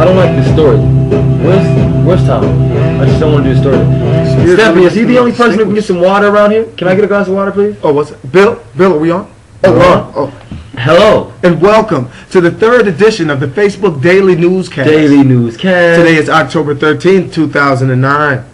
I don't like this story. Where's Tom? I just don't want to do the story. Stephanie, is he the only person who can get some water around here? Can I get a glass of water, please? Oh, what's it? Bill, are we on? Oh, we're on. Oh. Hello. And welcome to the third edition of the Facebook Daily Newscast. Daily Newscast. Today is October 13th, 2009.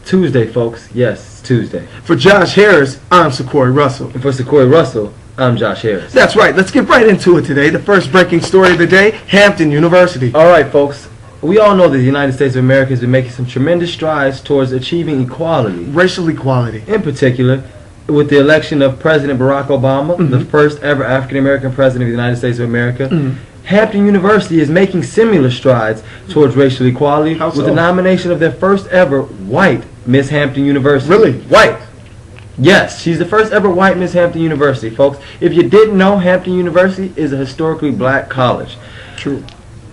Tuesday, folks. Yes, it's Tuesday. For Josh Harris, I'm Sekori Russell. And for Sekori Russell, I'm Josh Harris. That's right. Let's get right into it today. The first breaking story of the day, Hampton University. All right, folks. We all know that the United States of America has been making some tremendous strides towards achieving equality. Racial equality. In particular, with the election of President Barack Obama, the first ever African-American president of the United States of America. Hampton University is making similar strides towards racial equality with the nomination of their first ever white Miss Hampton University. Really? White. Yes, she's the first ever white Miss Hampton University, folks. If you didn't know, Hampton University is a historically black college. True.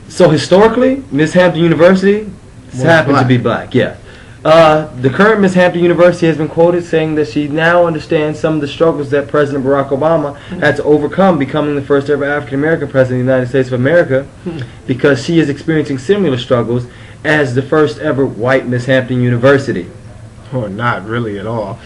So historically, Miss Hampton University happens to be black, yeah. The current Miss Hampton University has been quoted saying that she now understands some of the struggles that President Barack Obama had to overcome becoming the first ever African American president of the United States of America, because she is experiencing similar struggles as the first ever white Miss Hampton University. Or not really at all.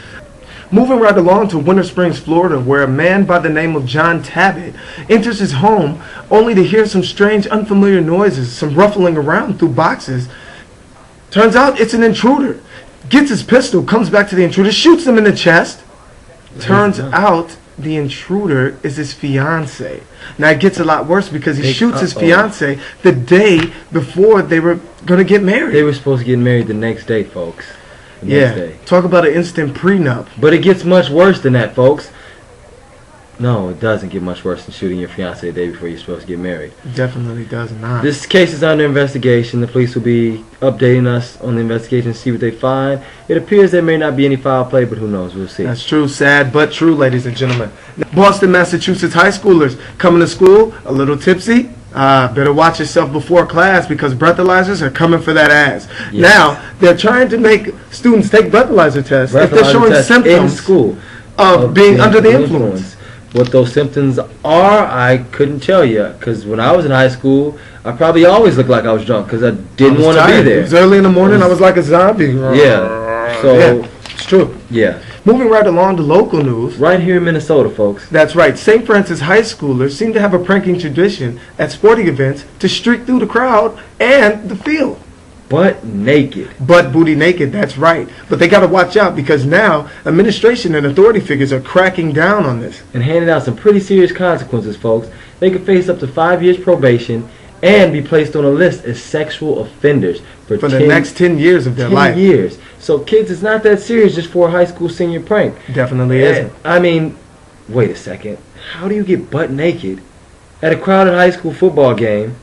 Moving right along to Winter Springs, Florida, where a man by the name of John Tabbitt enters his home only to hear some strange, unfamiliar noises, some ruffling around through boxes. Turns out it's an intruder. Gets his pistol, comes back to the intruder, shoots him in the chest. Turns out the intruder is his fiancée. Now it gets a lot worse because he shoots his fiancée the day before they were going to get married. They were supposed to get married the next day, folks. Next day. Talk about an instant prenup. But it gets much worse than that, folks. No, it doesn't get much worse than shooting your fiancé the day before you're supposed to get married. Definitely does not. This case is under investigation. The police will be updating us on the investigation to see what they find. It appears there may not be any foul play, but who knows? We'll see. That's true. Sad but true, ladies and gentlemen. Boston, Massachusetts high schoolers coming to school a little tipsy. Better watch yourself before class because breathalyzers are coming for that ass. Yes. Now, they're trying to make students take breathalyzer tests if they're showing symptoms in school of being under the influence. What those symptoms are, I couldn't tell you, because when I was in high school, I probably always looked like I was drunk because I didn't want to be there. It was early in the morning. I was like a zombie. Yeah. So yeah, it's true. Yeah. Moving right along to local news. Right here in Minnesota, folks. That's right. St. Francis high schoolers seem to have a pranking tradition at sporting events to streak through the crowd and the field. Butt naked. Butt booty naked, that's right. But they got to watch out because now administration and authority figures are cracking down on this. And handing out some pretty serious consequences, folks. They could face up to 5 years probation and be placed on a list as sexual offenders for the next 10 years of their life. 10 years. So kids, it's not that serious just for a high school senior prank. Definitely isn't. I mean, wait a second. How do you get butt naked at a crowded high school football game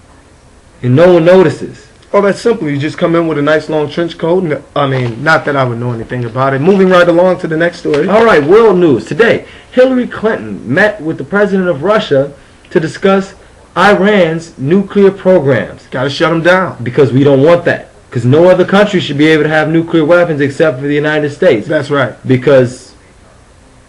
and no one notices? Oh, that's simple. You just come in with a nice long trench coat. And, I mean, not that I would know anything about it. Moving right along to the next story. All right, world news. Today, Hillary Clinton met with the president of Russia to discuss Iran's nuclear programs. Got to shut them down. Because we don't want that. Because no other country should be able to have nuclear weapons except for the United States. That's right. Because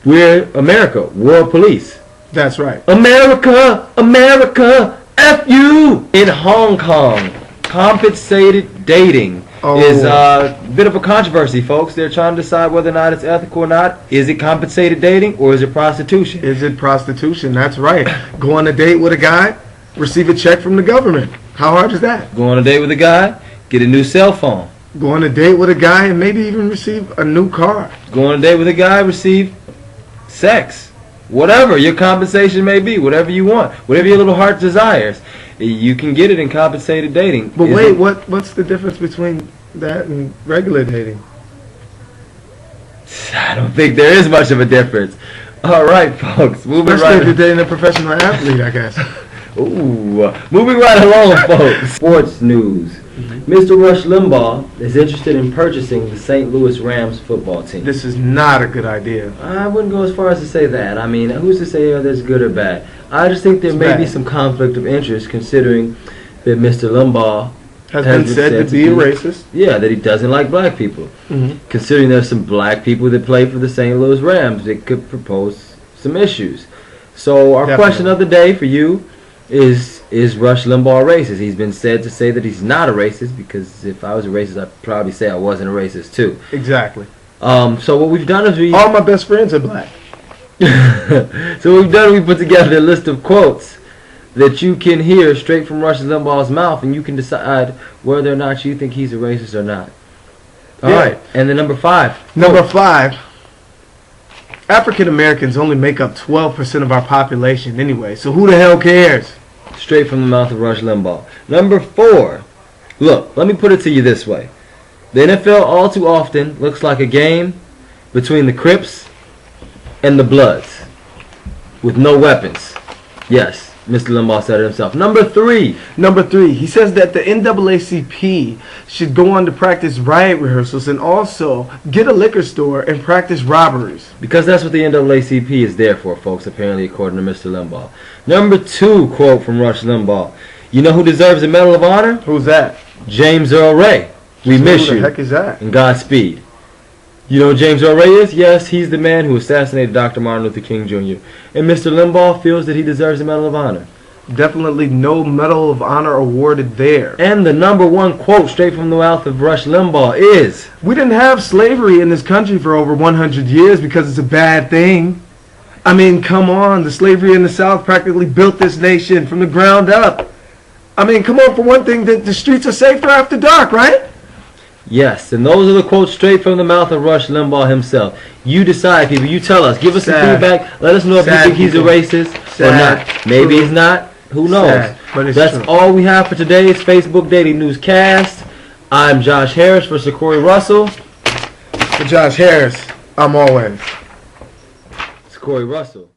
we're America, world police. That's right. America, America, F you! In Hong Kong, compensated dating is a bit of a controversy, folks. They're trying to decide whether or not it's ethical or not. Is it compensated dating or is it prostitution? Is it prostitution? That's right. Go on a date with a guy, receive a check from the government. How hard is that? Go on a date with a guy, get a new cell phone. Go on a date with a guy and maybe even receive a new car. Go on a date with a guy, receive sex. Whatever your compensation may be, whatever you want, whatever your little heart desires, you can get it in compensated dating. But wait, what's the difference between that and regular dating? I don't think there is much of a difference. All right, folks, moving right. Especially if you're dating a professional athlete, I guess. Ooh, moving right along, folks. Sports news. Mr. Rush Limbaugh is interested in purchasing the St. Louis Rams football team. This is not a good idea. I wouldn't go as far as to say that. I mean, who's to say that's good or bad? I just think there may be some conflict of interest considering that Mr. Limbaugh has been said to be a racist. Yeah, that he doesn't like black people. Considering there's some black people that play for the St. Louis Rams that could propose some issues. So our question of the day for you is is Rush Limbaugh a racist? He's been said to say that he's not a racist, because if I was a racist, I'd probably say I wasn't a racist too. Exactly. So what we've done is all my best friends are black. So what we've done, we put together a list of quotes that you can hear straight from Rush Limbaugh's mouth, and you can decide whether or not you think he's a racist or not. All right. And then number 5. Number 5. African Americans only make up 12% of our population anyway, so who the hell cares? Straight from the mouth of Rush Limbaugh. Number 4. Look, let me put it to you this way. The NFL all too often looks like a game between the Crips and the Bloods with no weapons. Yes, Mr. Limbaugh said it himself. Number 3. He says that the NAACP should go on to practice riot rehearsals and also get a liquor store and practice robberies. Because that's what the NAACP is there for, folks, apparently, according to Mr. Limbaugh. Number 2 quote from Rush Limbaugh. You know who deserves a Medal of Honor? Who's that? James Earl Ray. We miss you. Who the heck is that? And Godspeed. You know who James Earl Ray is? Yes, he's the man who assassinated Dr. Martin Luther King Jr. And Mr. Limbaugh feels that he deserves a Medal of Honor. Definitely no Medal of Honor awarded there. And the number 1 quote straight from the mouth of Rush Limbaugh is, we didn't have slavery in this country for over 100 years because it's a bad thing. I mean, come on. The slavery in the South practically built this nation from the ground up. I mean, come on, for one thing, the streets are safer after dark, right? yes, and those are the quotes straight from the mouth of Rush Limbaugh himself. You decide, people. You tell us. Give us some feedback. Let us know if you think he's a racist or not. Maybe he's not. Who knows? But that's true. all we have for today's Facebook Daily Newscast. I'm Josh Harris for Sekori Russell. For Josh Harris, I'm always Sekori Russell.